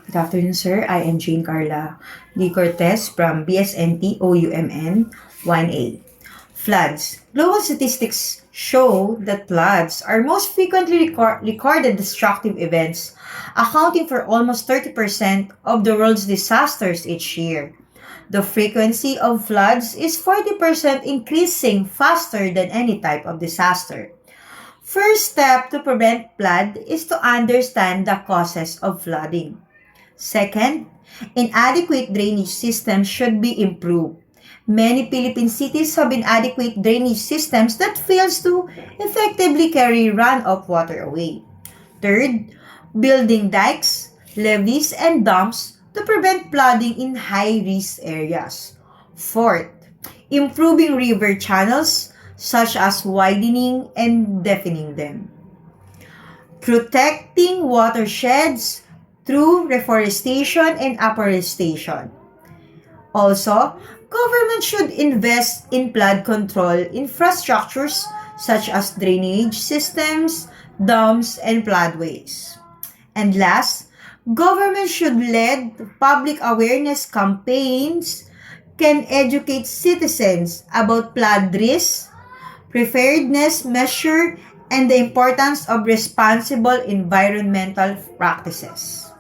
Good afternoon, sir. I am Jane Carla D. Cortez from BSNT OUMN 1A. Floods. Global statistics show that floods are most frequently recorded destructive events, accounting for almost 30% of the world's disasters each year. The frequency of floods is 40% increasing faster than any type of disaster. First step to prevent flood is to understand the causes of flooding. Second, inadequate drainage systems should be improved. Many Philippine cities have inadequate drainage systems that fails to effectively carry runoff water away. Third, building dikes, levees, and dams to prevent flooding in high-risk areas. Fourth, improving river channels such as widening and deepening them. Protecting watersheds through reforestation and afforestation. Also, government should invest in flood control infrastructures such as drainage systems, dams, and floodways. And last, government should lead public awareness campaigns can educate citizens about flood risks, preparedness measure, and the importance of responsible environmental practices.